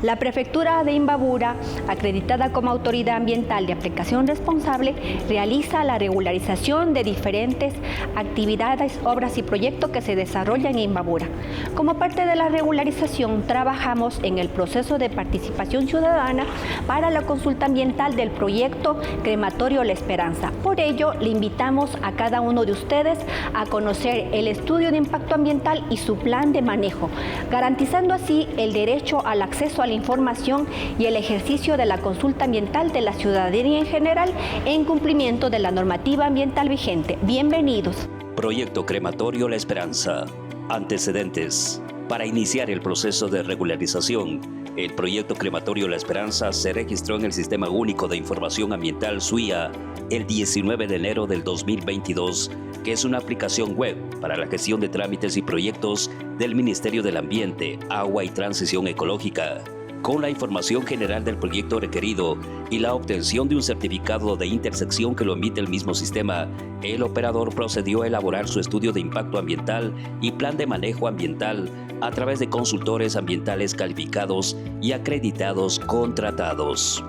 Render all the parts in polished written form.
La Prefectura de Imbabura, acreditada como Autoridad Ambiental de Aplicación Responsable, realiza la regularización de diferentes actividades, obras y proyectos que se desarrollan en Imbabura. Como parte de la regularización, trabajamos en el proceso de participación ciudadana para la consulta ambiental del proyecto Crematorio La Esperanza. Por ello, le invitamos a cada uno de ustedes a conocer el estudio de impacto ambiental y su plan de manejo, garantizando así el derecho al acceso a la información y el ejercicio de la consulta ambiental de la ciudadanía en general en cumplimiento de la normativa ambiental vigente. Bienvenidos. Proyecto Crematorio La Esperanza. Antecedentes. Para iniciar el proceso de regularización, el proyecto Crematorio La Esperanza se registró en el Sistema Único de Información Ambiental SUIA el 19 de enero del 2022, que es una aplicación web para la gestión de trámites y proyectos del Ministerio del Ambiente, Agua y Transición Ecológica. Con la información general del proyecto requerido y la obtención de un certificado de intersección que lo emite el mismo sistema, el operador procedió a elaborar su estudio de impacto ambiental y plan de manejo ambiental a través de consultores ambientales calificados y acreditados contratados.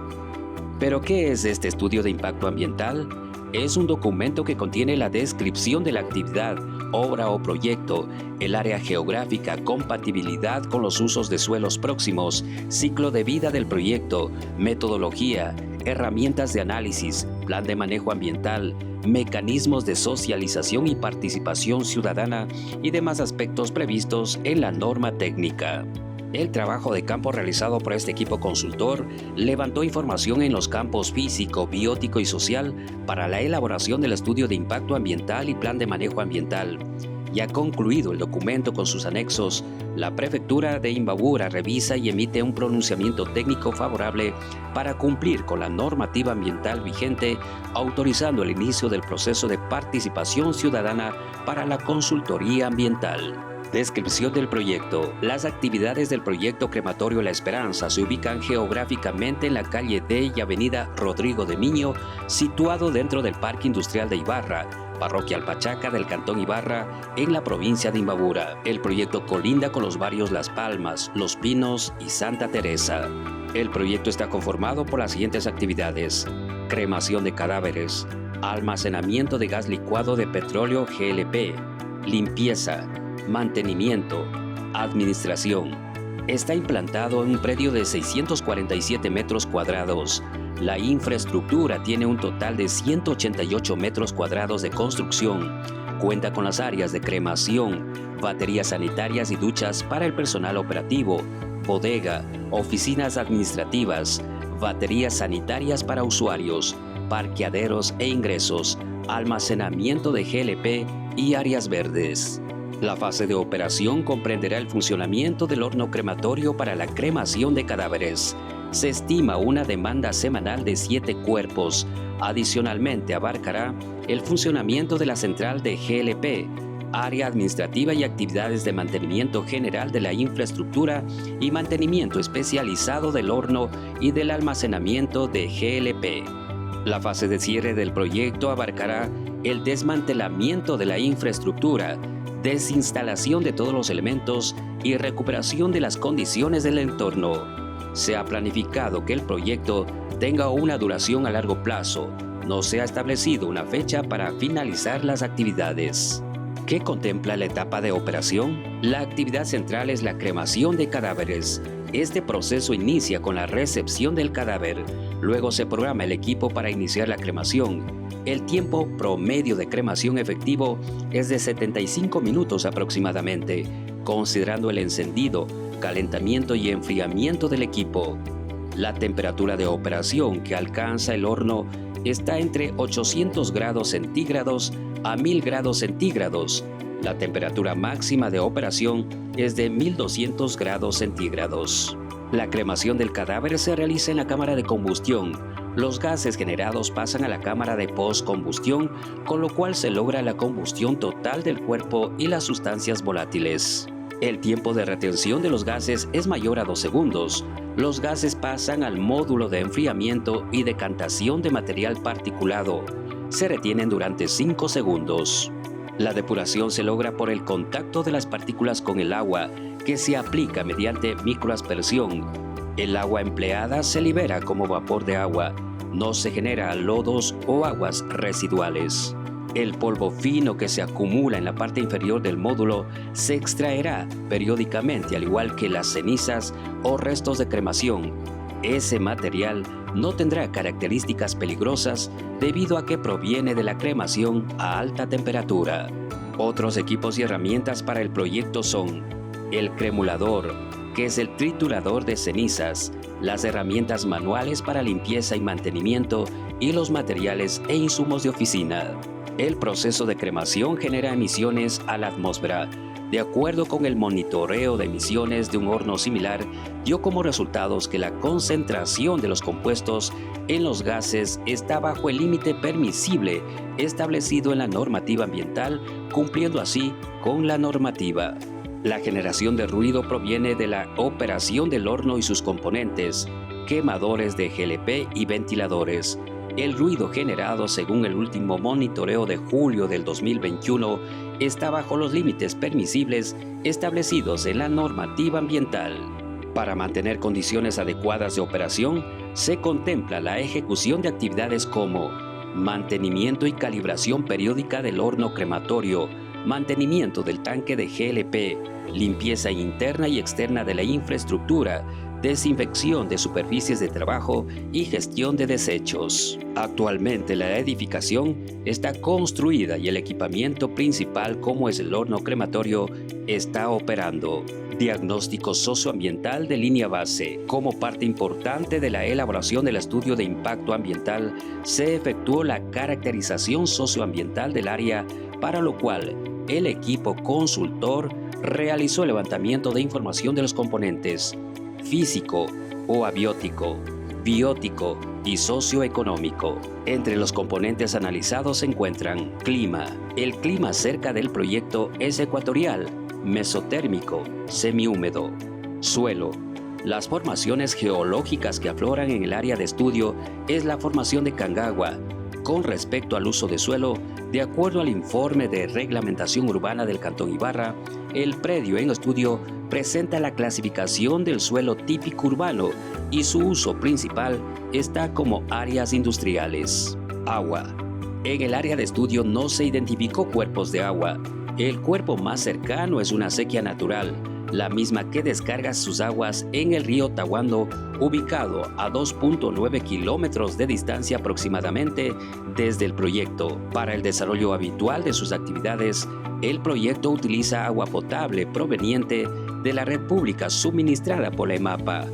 ¿Pero qué es este estudio de impacto ambiental? Es un documento que contiene la descripción de la actividad, obra o proyecto, el área geográfica, compatibilidad con los usos de suelos próximos, ciclo de vida del proyecto, metodología, herramientas de análisis, plan de manejo ambiental, mecanismos de socialización y participación ciudadana y demás aspectos previstos en la norma técnica. El trabajo de campo realizado por este equipo consultor levantó información en los campos físico, biótico y social para la elaboración del estudio de impacto ambiental y plan de manejo ambiental. Ya concluido el documento con sus anexos, la Prefectura de Imbabura revisa y emite un pronunciamiento técnico favorable para cumplir con la normativa ambiental vigente, autorizando el inicio del proceso de participación ciudadana para la consultoría ambiental. Descripción del proyecto. Las actividades del proyecto Crematorio La Esperanza se ubican geográficamente en la calle D y avenida Rodrigo de Miño, situado dentro del Parque Industrial de Ibarra, Parroquia Alpachaca del Cantón Ibarra, en la provincia de Imbabura. El proyecto colinda con los barrios Las Palmas, Los Pinos y Santa Teresa. El proyecto está conformado por las siguientes actividades: cremación de cadáveres, almacenamiento de gas licuado de petróleo GLP, limpieza, mantenimiento, administración. Está implantado en un predio de 647 metros cuadrados. La infraestructura tiene un total de 188 metros cuadrados de construcción. Cuenta con las áreas de cremación, baterías sanitarias y duchas para el personal operativo, bodega, oficinas administrativas, baterías sanitarias para usuarios, parqueaderos e ingresos, almacenamiento de GLP y áreas verdes. La fase de operación comprenderá el funcionamiento del horno crematorio para la cremación de cadáveres. Se estima una demanda semanal de 7 cuerpos. Adicionalmente, abarcará el funcionamiento de la central de GLP, área administrativa y actividades de mantenimiento general de la infraestructura y mantenimiento especializado del horno y del almacenamiento de GLP. La fase de cierre del proyecto abarcará el desmantelamiento de la infraestructura, desinstalación de todos los elementos y recuperación de las condiciones del entorno. Se ha planificado que el proyecto tenga una duración a largo plazo. No se ha establecido una fecha para finalizar las actividades. ¿Qué contempla la etapa de operación? La actividad central es la cremación de cadáveres. Este proceso inicia con la recepción del cadáver. Luego se programa el equipo para iniciar la cremación. El tiempo promedio de cremación efectivo es de 75 minutos aproximadamente, considerando el encendido, calentamiento y enfriamiento del equipo. La temperatura de operación que alcanza el horno está entre 800 grados centígrados a 1000 grados centígrados. La temperatura máxima de operación es de 1200 grados centígrados. La cremación del cadáver se realiza en la cámara de combustión. Los gases generados pasan a la cámara de postcombustión, con lo cual se logra la combustión total del cuerpo y las sustancias volátiles. El tiempo de retención de los gases es mayor a 2 segundos. Los gases pasan al módulo de enfriamiento y decantación de material particulado. Se retienen durante 5 segundos. La depuración se logra por el contacto de las partículas con el agua, que se aplica mediante microaspersión. El agua empleada se libera como vapor de agua, no se genera lodos o aguas residuales. El polvo fino que se acumula en la parte inferior del módulo se extraerá periódicamente, al igual que las cenizas o restos de cremación. Ese material no tendrá características peligrosas debido a que proviene de la cremación a alta temperatura. Otros equipos y herramientas para el proyecto son el cremulador, que es el triturador de cenizas, las herramientas manuales para limpieza y mantenimiento y los materiales e insumos de oficina. El proceso de cremación genera emisiones a la atmósfera. De acuerdo con el monitoreo de emisiones de un horno similar, dio como resultados que la concentración de los compuestos en los gases está bajo el límite permisible establecido en la normativa ambiental, cumpliendo así con la normativa. La generación de ruido proviene de la operación del horno y sus componentes, quemadores de GLP y ventiladores. El ruido generado según el último monitoreo de julio del 2021 está bajo los límites permisibles establecidos en la normativa ambiental. Para mantener condiciones adecuadas de operación, se contempla la ejecución de actividades como mantenimiento y calibración periódica del horno crematorio, mantenimiento del tanque de GLP, limpieza interna y externa de la infraestructura, desinfección de superficies de trabajo y gestión de desechos. Actualmente la edificación está construida y el equipamiento principal, como es el horno crematorio, está operando. Diagnóstico socioambiental de línea base. Como parte importante de la elaboración del estudio de impacto ambiental, se efectuó la caracterización socioambiental del área, para lo cual el equipo consultor realizó el levantamiento de información de los componentes físico o abiótico, biótico y socioeconómico. Entre los componentes analizados se encuentran clima. El clima cerca del proyecto es ecuatorial, mesotérmico, semihúmedo. Suelo. Las formaciones geológicas que afloran en el área de estudio es la formación de Cangagua. Con respecto al uso de suelo, de acuerdo al informe de reglamentación urbana del Cantón Ibarra, el predio en estudio presenta la clasificación del suelo típico urbano y su uso principal está como áreas industriales. Agua. En el área de estudio no se identificó cuerpos de agua. El cuerpo más cercano es una acequia natural, la misma que descarga sus aguas en el río Tahuando, ubicado a 2.9 kilómetros de distancia aproximadamente desde el proyecto. Para el desarrollo habitual de sus actividades, el proyecto utiliza agua potable proveniente de la red pública suministrada por la EMAPA.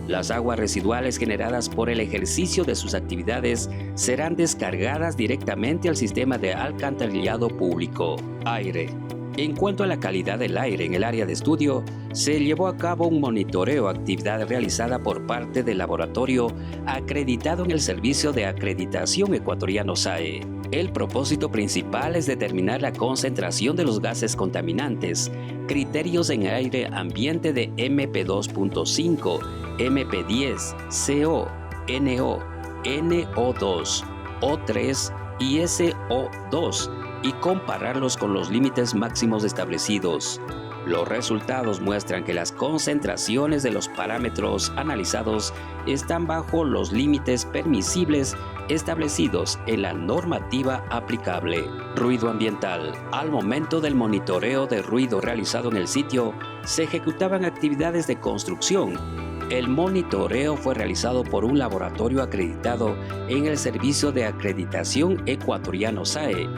Las aguas residuales generadas por el ejercicio de sus actividades serán descargadas directamente al sistema de alcantarillado público. Aire. En cuanto a la calidad del aire en el área de estudio, se llevó a cabo un monitoreo, actividad realizada por parte del laboratorio acreditado en el Servicio de Acreditación Ecuatoriano SAE. El propósito principal es determinar la concentración de los gases contaminantes, criterios en aire ambiente de MP2.5, MP10, CO, NO, NO2, O3 y SO2, y compararlos con los límites máximos establecidos. Los resultados muestran que las concentraciones de los parámetros analizados están bajo los límites permisibles establecidos en la normativa aplicable. Ruido ambiental. Al momento del monitoreo de ruido realizado en el sitio, se ejecutaban actividades de construcción. El monitoreo fue realizado por un laboratorio acreditado en el Servicio de Acreditación Ecuatoriano SAE.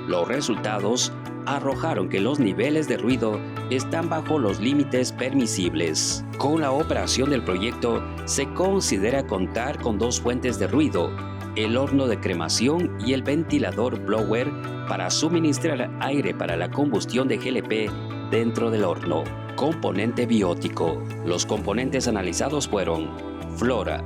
Los resultados arrojaron que los niveles de ruido están bajo los límites permisibles. Con la operación del proyecto se considera contar con dos fuentes de ruido, el horno de cremación y el ventilador blower para suministrar aire para la combustión de GLP dentro del horno. Componente biótico. Los componentes analizados fueron flora.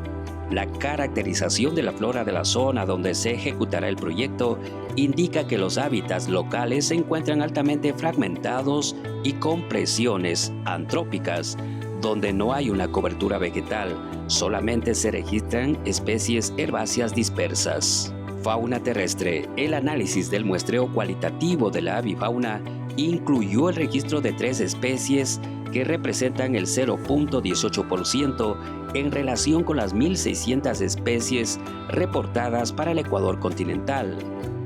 La caracterización de la flora de la zona donde se ejecutará el proyecto indica que los hábitats locales se encuentran altamente fragmentados y con presiones antrópicas, donde no hay una cobertura vegetal, solamente se registran especies herbáceas dispersas. Fauna terrestre. El análisis del muestreo cualitativo de la avifauna incluyó el registro de 3 especies que representan el 0.18% en relación con las 1.600 especies reportadas para el Ecuador continental.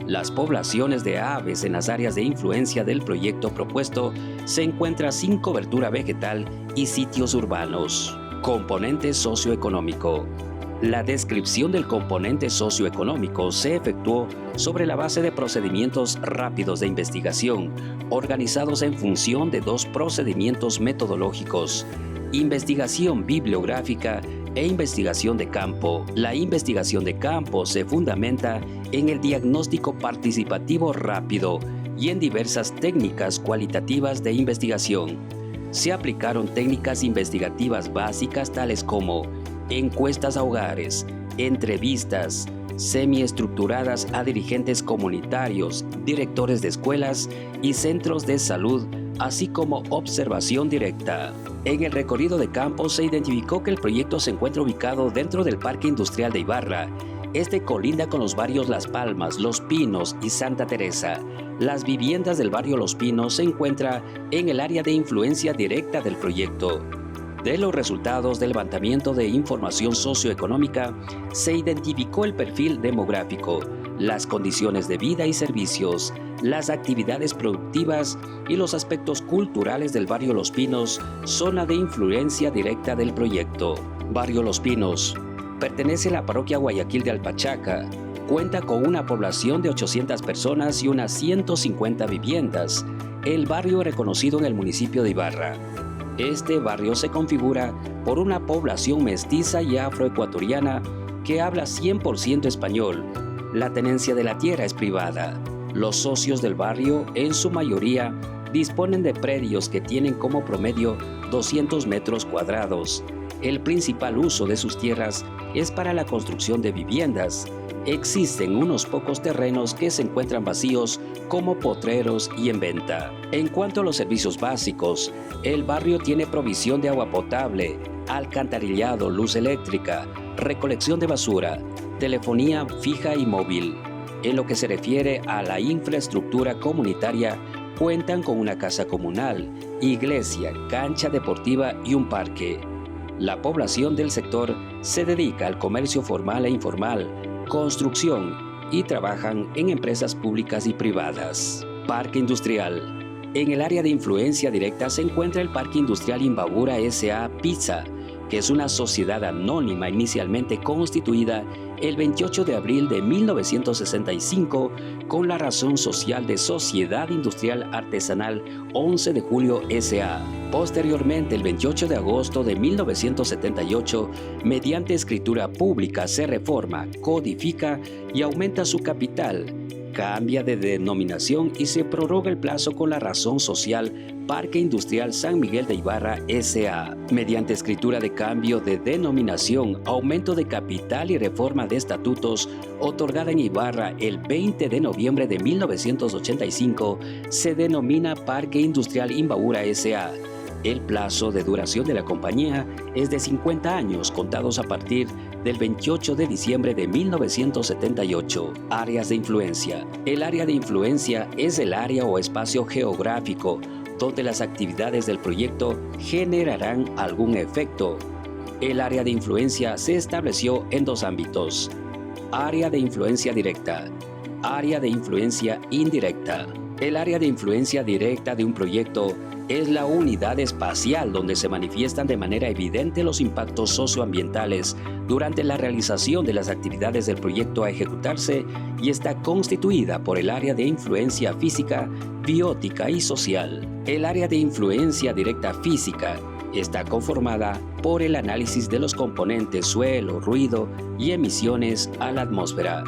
Las poblaciones de aves en las áreas de influencia del proyecto propuesto se encuentran sin cobertura vegetal y sitios urbanos. Componente socioeconómico. La descripción del componente socioeconómico se efectuó sobre la base de procedimientos rápidos de investigación, organizados en función de dos procedimientos metodológicos: investigación bibliográfica e investigación de campo. La investigación de campo se fundamenta en el diagnóstico participativo rápido y en diversas técnicas cualitativas de investigación. Se aplicaron técnicas investigativas básicas tales como encuestas a hogares, entrevistas semiestructuradas a dirigentes comunitarios, directores de escuelas y centros de salud, así como observación directa. En el recorrido de campo se identificó que el proyecto se encuentra ubicado dentro del Parque Industrial de Ibarra. Este colinda con los barrios Las Palmas, Los Pinos y Santa Teresa. Las viviendas del barrio Los Pinos se encuentran en el área de influencia directa del proyecto. De los resultados del levantamiento de información socioeconómica, se identificó el perfil demográfico, las condiciones de vida y servicios, las actividades productivas y los aspectos culturales del barrio Los Pinos, zona de influencia directa del proyecto. Barrio Los Pinos pertenece a la parroquia Guayaquil de Alpachaca. Cuenta con una población de 800 personas y unas 150 viviendas. El barrio es reconocido en el municipio de Ibarra. Este barrio se configura por una población mestiza y afroecuatoriana que habla 100% español. La tenencia de la tierra es privada. Los socios del barrio, en su mayoría, disponen de predios que tienen como promedio 200 metros cuadrados. El principal uso de sus tierras es para la construcción de viviendas. Existen unos pocos terrenos que se encuentran vacíos como potreros y en venta. En cuanto a los servicios básicos, el barrio tiene provisión de agua potable, alcantarillado, luz eléctrica, recolección de basura, telefonía fija y móvil. En lo que se refiere a la infraestructura comunitaria, cuentan con una casa comunal, iglesia, cancha deportiva y un parque. La población del sector se dedica al comercio formal e informal, construcción y trabajan en empresas públicas y privadas. Parque Industrial. En el área de influencia directa se encuentra el Parque Industrial Imbabura S.A. Pizza, que es una sociedad anónima inicialmente constituida el 28 de abril de 1965 con la razón social de Sociedad Industrial Artesanal 11 de Julio S.A. Posteriormente, el 28 de agosto de 1978, mediante escritura pública se reforma, codifica y aumenta su capital, cambia de denominación y se prorroga el plazo con la razón social Parque Industrial San Miguel de Ibarra S.A. Mediante escritura de cambio de denominación, aumento de capital y reforma de estatutos otorgada en Ibarra el 20 de noviembre de 1985, se denomina Parque Industrial Imbabura S.A. El plazo de duración de la compañía es de 50 años contados a partir del 28 de diciembre de 1978. Áreas de influencia. El área de influencia es el área o espacio geográfico donde las actividades del proyecto generarán algún efecto. El área de influencia se estableció en dos ámbitos: área de influencia directa, área de influencia indirecta. El área de influencia directa de un proyecto es la unidad espacial donde se manifiestan de manera evidente los impactos socioambientales durante la realización de las actividades del proyecto a ejecutarse y está constituida por el área de influencia física, biótica y social. El área de influencia directa física está conformada por el análisis de los componentes suelo, ruido y emisiones a la atmósfera.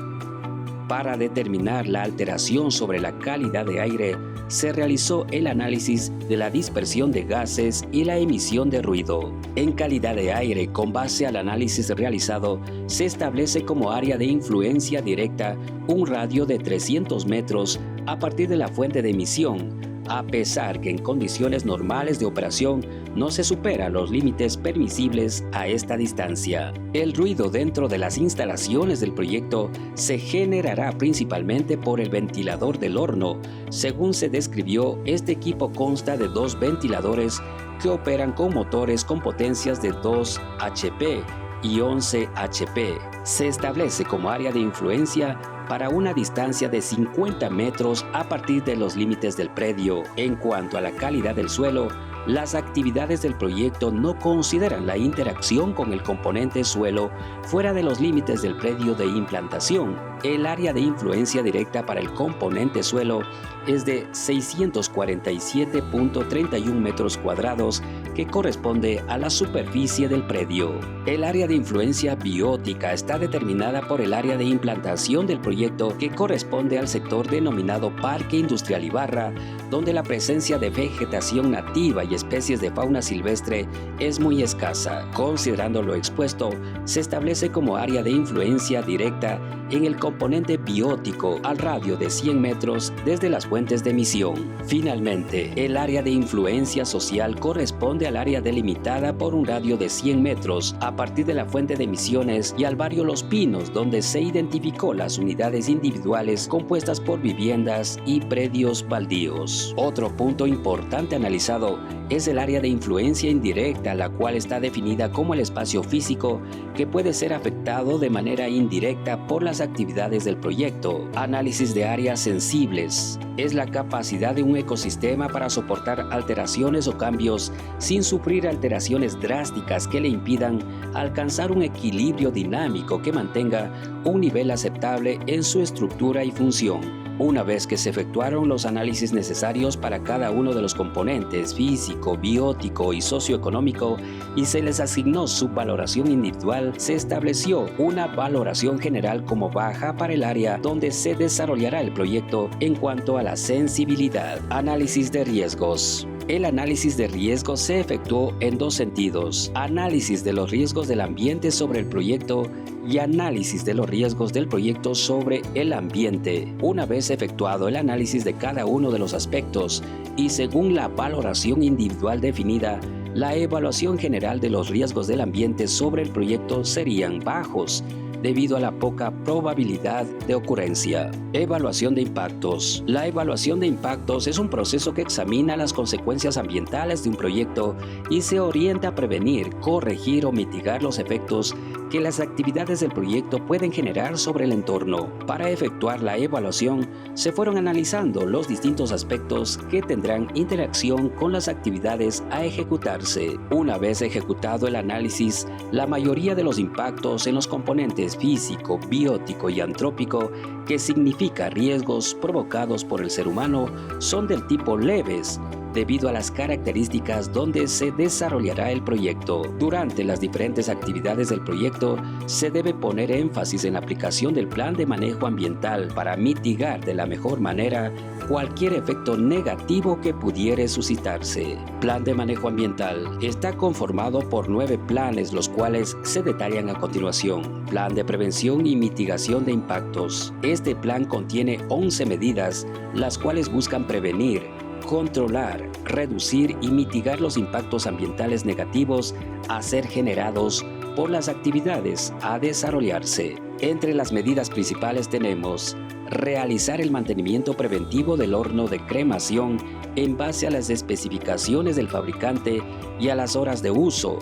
Para determinar la alteración sobre la calidad de aire, se realizó el análisis de la dispersión de gases y la emisión de ruido. En calidad de aire, con base al análisis realizado, se establece como área de influencia directa un radio de 300 metros a partir de la fuente de emisión, a pesar que en condiciones normales de operación no se superan los límites permisibles a esta distancia. El ruido dentro de las instalaciones del proyecto se generará principalmente por el ventilador del horno. Según se describió, este equipo consta de 2 ventiladores que operan con motores con potencias de 2 HP y 11 HP. Se establece como área de influencia para una distancia de 50 metros a partir de los límites del predio. En cuanto a la calidad del suelo, las actividades del proyecto no consideran la interacción con el componente suelo fuera de los límites del predio de implantación. El área de influencia directa para el componente suelo es de 647.31 metros cuadrados, que corresponde a la superficie del predio. El área de influencia biótica está determinada por el área de implantación del proyecto, que corresponde al sector denominado Parque Industrial Ibarra, donde la presencia de vegetación nativa y especies de fauna silvestre es muy escasa. Considerando lo expuesto, se establece como área de influencia directa en el componente biótico al radio de 100 metros desde las fuentes de emisión. Finalmente, el área de influencia social corresponde al área delimitada por un radio de 100 metros a partir de la fuente de emisiones y al barrio Los Pinos, donde se identificó las unidades individuales compuestas por viviendas y predios baldíos. Otro punto importante analizado es el área de influencia indirecta, la cual está definida como el espacio físico que puede ser afectado de manera indirecta por las actividades del proyecto. Análisis de áreas sensibles. Es la capacidad de un ecosistema para soportar alteraciones o cambios sin sufrir alteraciones drásticas que le impidan alcanzar un equilibrio dinámico que mantenga un nivel aceptable en su estructura y función. Una vez que se efectuaron los análisis necesarios para cada uno de los componentes físico, biótico y socioeconómico y se les asignó su valoración individual, se estableció una valoración general como baja para el área donde se desarrollará el proyecto en cuanto a la sensibilidad. Análisis de riesgos. El análisis de riesgos se efectuó en 2 sentidos: análisis de los riesgos del ambiente sobre el proyecto y análisis de los riesgos del proyecto sobre el ambiente. Una vez efectuado el análisis de cada uno de los aspectos y según la valoración individual definida, la evaluación general de los riesgos del ambiente sobre el proyecto serían bajos, debido a la poca probabilidad de ocurrencia. Evaluación de impactos. La evaluación de impactos es un proceso que examina las consecuencias ambientales de un proyecto y se orienta a prevenir, corregir o mitigar los efectos que las actividades del proyecto pueden generar sobre el entorno. Para efectuar la evaluación, se fueron analizando los distintos aspectos que tendrán interacción con las actividades a ejecutarse. Una vez ejecutado el análisis, la mayoría de los impactos en los componentes físico, biótico y antrópico, que significa riesgos provocados por el ser humano, son del tipo leves, debido a las características donde se desarrollará el proyecto. Durante las diferentes actividades del proyecto, se debe poner énfasis en la aplicación del plan de manejo ambiental para mitigar de la mejor manera cualquier efecto negativo que pudiere suscitarse. Plan de manejo ambiental está conformado por 9 planes, los cuales se detallan a continuación. Plan de prevención y mitigación de impactos. Este plan contiene 11 medidas, las cuales buscan prevenir, controlar, reducir y mitigar los impactos ambientales negativos a ser generados por las actividades a desarrollarse. Entre las medidas principales tenemos: realizar el mantenimiento preventivo del horno de cremación en base a las especificaciones del fabricante y a las horas de uso.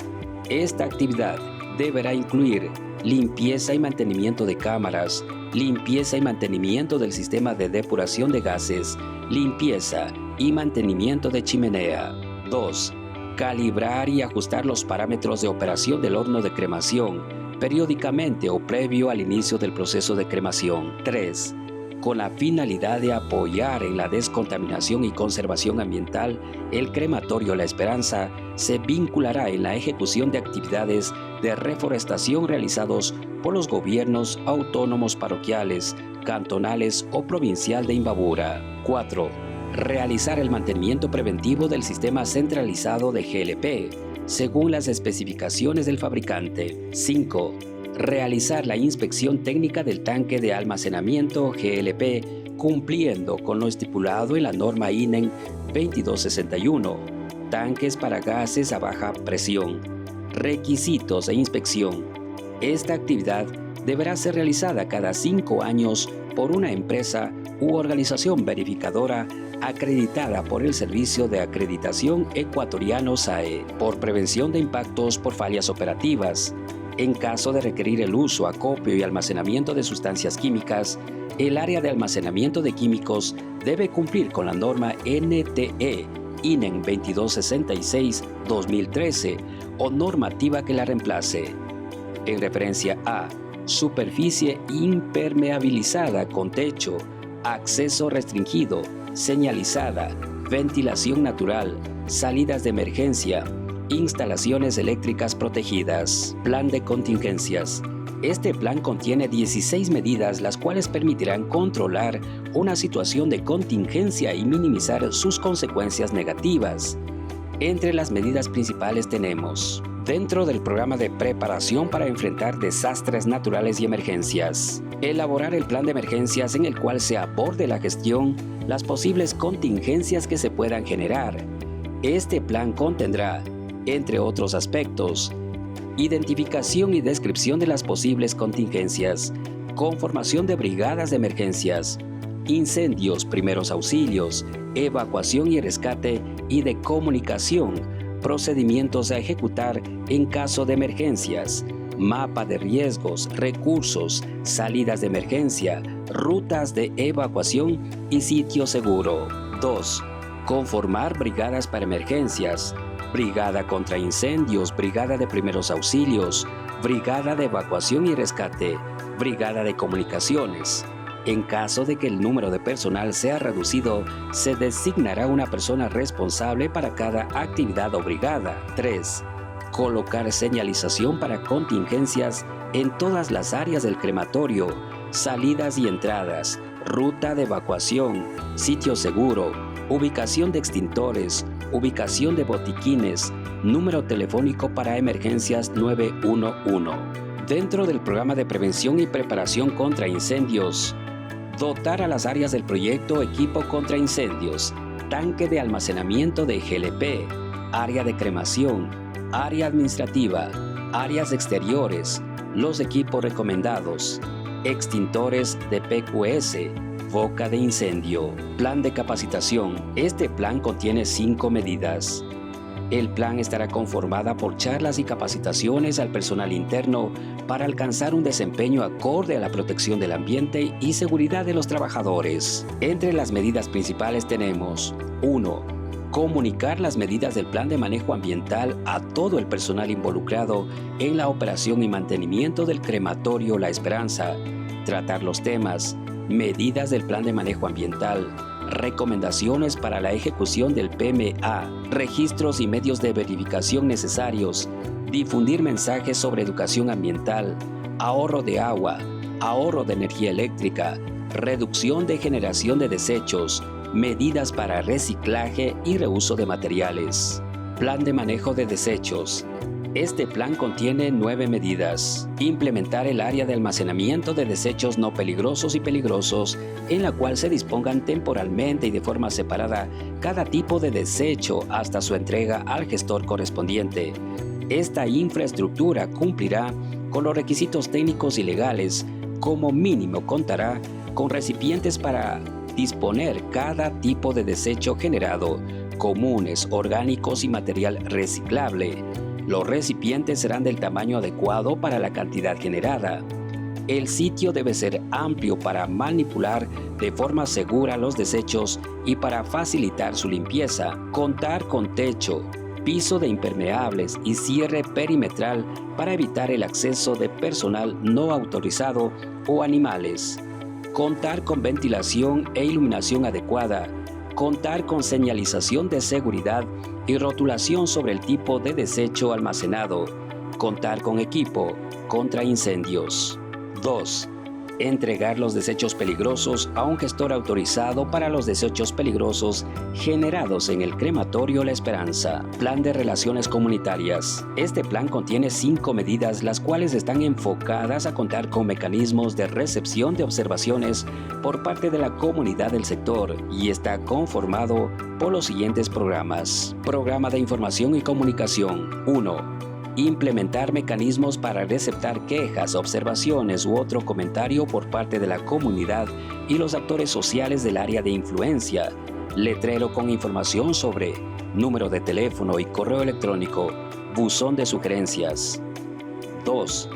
Esta actividad deberá incluir limpieza y mantenimiento de cámaras, limpieza y mantenimiento del sistema de depuración de gases, limpieza y mantenimiento de chimenea. 2. Calibrar y ajustar los parámetros de operación del horno de cremación, periódicamente o previo al inicio del proceso de cremación. 3. Con la finalidad de apoyar en la descontaminación y conservación ambiental, el crematorio La Esperanza se vinculará en la ejecución de actividades de reforestación realizados por los gobiernos autónomos parroquiales, cantonales o provincial de Imbabura. 4. Realizar el mantenimiento preventivo del sistema centralizado de GLP, según las especificaciones del fabricante. 5. Realizar la inspección técnica del tanque de almacenamiento GLP cumpliendo con lo estipulado en la norma INEN 2261, tanques para gases a baja presión, requisitos e inspección. Esta actividad deberá ser realizada cada 5 años por una empresa u organización verificadora acreditada por el Servicio de Acreditación Ecuatoriano SAE, por prevención de impactos por fallas operativas. En caso de requerir el uso, acopio y almacenamiento de sustancias químicas, el área de almacenamiento de químicos debe cumplir con la norma NTE INEN 2266-2013 o normativa que la reemplace. En referencia a superficie impermeabilizada con techo, acceso restringido, señalizada, ventilación natural, salidas de emergencia, instalaciones eléctricas protegidas. Plan de contingencias. Este plan contiene 16 medidas las cuales permitirán controlar una situación de contingencia y minimizar sus consecuencias negativas. Entre las medidas principales tenemos: dentro del programa de preparación para enfrentar desastres naturales y emergencias, elaborar el plan de emergencias en el cual se aborde la gestión, las posibles contingencias que se puedan generar. Este plan contendrá, entre otros aspectos, identificación y descripción de las posibles contingencias, conformación de brigadas de emergencias, incendios, primeros auxilios, evacuación y rescate y de comunicación, procedimientos a ejecutar en caso de emergencias, mapa de riesgos, recursos, salidas de emergencia, rutas de evacuación y sitio seguro. 2. Conformar brigadas para emergencias, brigada contra incendios, brigada de primeros auxilios, brigada de evacuación y rescate, brigada de comunicaciones. En caso de que el número de personal sea reducido, se designará una persona responsable para cada actividad o brigada. 3. Colocar señalización para contingencias en todas las áreas del crematorio, salidas y entradas, ruta de evacuación, sitio seguro, ubicación de extintores, ubicación de botiquines, número telefónico para emergencias 911. Dentro del programa de prevención y preparación contra incendios, dotar a las áreas del proyecto equipo contra incendios, tanque de almacenamiento de GLP, área de cremación, área administrativa, áreas exteriores, los equipos recomendados, extintores de PQS, boca de incendio. Plan de capacitación. Este plan contiene 5 medidas. El plan estará conformada por charlas y capacitaciones al personal interno para alcanzar un desempeño acorde a la protección del ambiente y seguridad de los trabajadores. Entre las medidas principales tenemos: 1. Comunicar las medidas del plan de manejo ambiental a todo el personal involucrado en la operación y mantenimiento del crematorio La Esperanza. Tratar los temas: medidas del plan de manejo ambiental, recomendaciones para la ejecución del PMA, registros y medios de verificación necesarios, difundir mensajes sobre educación ambiental, ahorro de agua, ahorro de energía eléctrica, reducción de generación de desechos, medidas para reciclaje y reuso de materiales. Plan de manejo de desechos. Este plan contiene 9 medidas. Implementar el área de almacenamiento de desechos no peligrosos y peligrosos, en la cual se dispongan temporalmente y de forma separada cada tipo de desecho hasta su entrega al gestor correspondiente. Esta infraestructura cumplirá con los requisitos técnicos y legales. Como mínimo contará con recipientes para disponer cada tipo de desecho generado, comunes, orgánicos y material reciclable. Los recipientes serán del tamaño adecuado para la cantidad generada. El sitio debe ser amplio para manipular de forma segura los desechos y para facilitar su limpieza. Contar con techo, piso de impermeables y cierre perimetral para evitar el acceso de personal no autorizado o animales. Contar con ventilación e iluminación adecuada. Contar con señalización de seguridad y rotulación sobre el tipo de desecho almacenado. Contar con equipo contra incendios. 2. Entregar los desechos peligrosos a un gestor autorizado para los desechos peligrosos generados en el crematorio La Esperanza. Plan de relaciones comunitarias. Este plan contiene 5 medidas, las cuales están enfocadas a contar con mecanismos de recepción de observaciones por parte de la comunidad del sector y está conformado por los siguientes programas. Programa de información y comunicación. 1. Implementar mecanismos para receptar quejas, observaciones u otro comentario por parte de la comunidad y los actores sociales del área de influencia. Letrero con información sobre número de teléfono y correo electrónico, buzón de sugerencias. 2.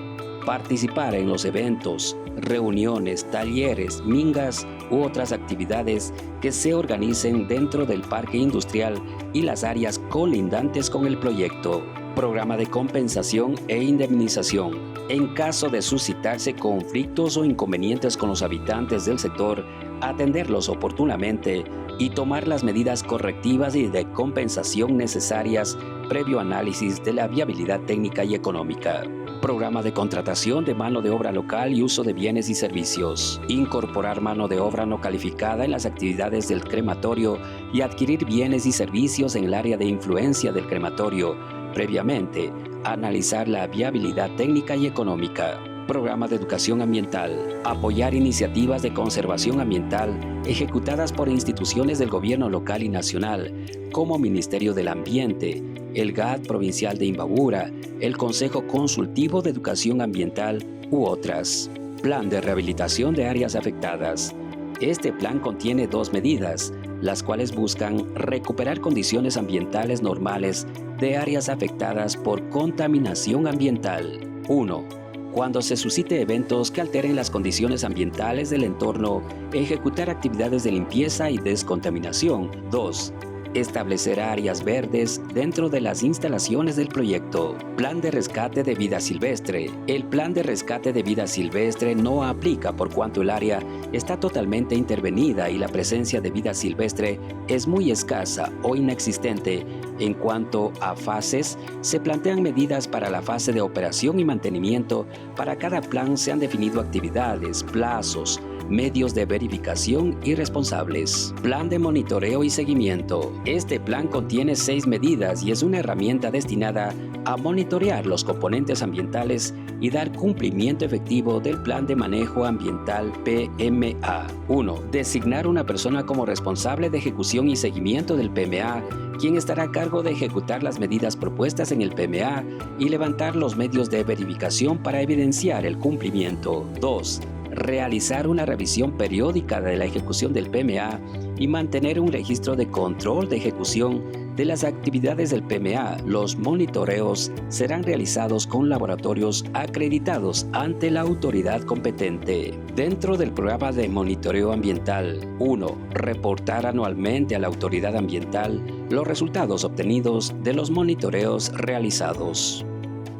Participar en los eventos, reuniones, talleres, mingas u otras actividades que se organicen dentro del parque industrial y las áreas colindantes con el proyecto. Programa de compensación e indemnización. En caso de suscitarse conflictos o inconvenientes con los habitantes del sector, atenderlos oportunamente y tomar las medidas correctivas y de compensación necesarias previo análisis de la viabilidad técnica y económica. Programa de contratación de mano de obra local y uso de bienes y servicios. Incorporar mano de obra no calificada en las actividades del crematorio y adquirir bienes y servicios en el área de influencia del crematorio. Previamente, analizar la viabilidad técnica y económica. Programa de educación ambiental. Apoyar iniciativas de conservación ambiental ejecutadas por instituciones del gobierno local y nacional, como Ministerio del Ambiente, el GAD Provincial de Imbabura, el Consejo Consultivo de Educación Ambiental u otras. Plan de rehabilitación de áreas afectadas. Este plan contiene 2 medidas, las cuales buscan recuperar condiciones ambientales normales de áreas afectadas por contaminación ambiental. 1. Cuando se suscite eventos que alteren las condiciones ambientales del entorno, ejecutar actividades de limpieza y descontaminación. 2. Establecer áreas verdes dentro de las instalaciones del proyecto. Plan de rescate de vida silvestre. El plan de rescate de vida silvestre no aplica por cuanto el área está totalmente intervenida y la presencia de vida silvestre es muy escasa o inexistente. En cuanto a fases, se plantean medidas para la fase de operación y mantenimiento. Para cada plan se han definido actividades, plazos, medios de verificación y responsables. Plan de monitoreo y seguimiento. Este plan contiene 6 medidas y es una herramienta destinada a monitorear los componentes ambientales y dar cumplimiento efectivo del Plan de Manejo Ambiental PMA. 1. Designar una persona como responsable de ejecución y seguimiento del PMA, quien estará a cargo de ejecutar las medidas propuestas en el PMA y levantar los medios de verificación para evidenciar el cumplimiento. 2. Realizar una revisión periódica de la ejecución del PMA y mantener un registro de control de ejecución de las actividades del PMA. Los monitoreos serán realizados con laboratorios acreditados ante la autoridad competente. Dentro del programa de monitoreo ambiental, 1. Reportar anualmente a la autoridad ambiental los resultados obtenidos de los monitoreos realizados.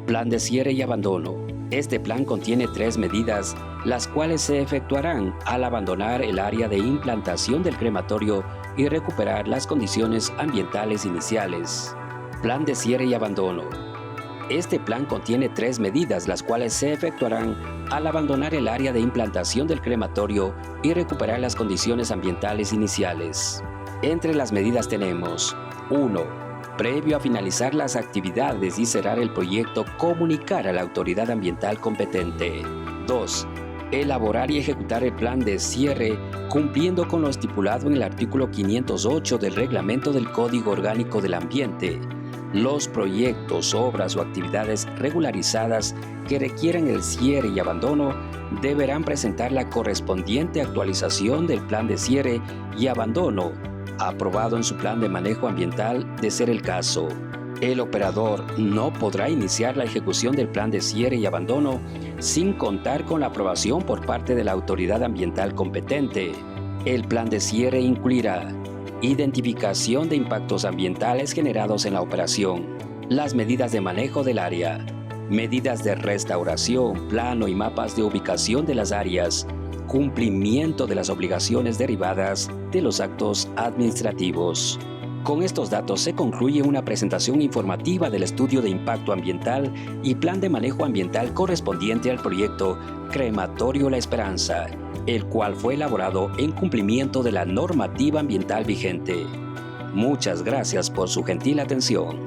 Plan de cierre y abandono. Este plan contiene 3 medidas, las cuales se efectuarán al abandonar el área de implantación del crematorio y recuperar las condiciones ambientales iniciales. Plan de cierre y abandono. Este plan contiene 3 medidas, las cuales se efectuarán al abandonar el área de implantación del crematorio y recuperar las condiciones ambientales iniciales. Entre las medidas tenemos 1. Previo a finalizar las actividades y cerrar el proyecto, comunicar a la autoridad ambiental competente. 2. Elaborar y ejecutar el plan de cierre cumpliendo con lo estipulado en el artículo 508 del Reglamento del Código Orgánico del Ambiente. Los proyectos, obras o actividades regularizadas que requieran el cierre y abandono deberán presentar la correspondiente actualización del plan de cierre y abandono aprobado en su plan de manejo ambiental de ser el caso. El operador no podrá iniciar la ejecución del plan de cierre y abandono sin contar con la aprobación por parte de la autoridad ambiental competente. El plan de cierre incluirá identificación de impactos ambientales generados en la operación, las medidas de manejo del área, medidas de restauración, plano y mapas de ubicación de las áreas, cumplimiento de las obligaciones derivadas de los actos administrativos. Con estos datos se concluye una presentación informativa del estudio de impacto ambiental y plan de manejo ambiental correspondiente al proyecto Crematorio La Esperanza, el cual fue elaborado en cumplimiento de la normativa ambiental vigente. Muchas gracias por su gentil atención.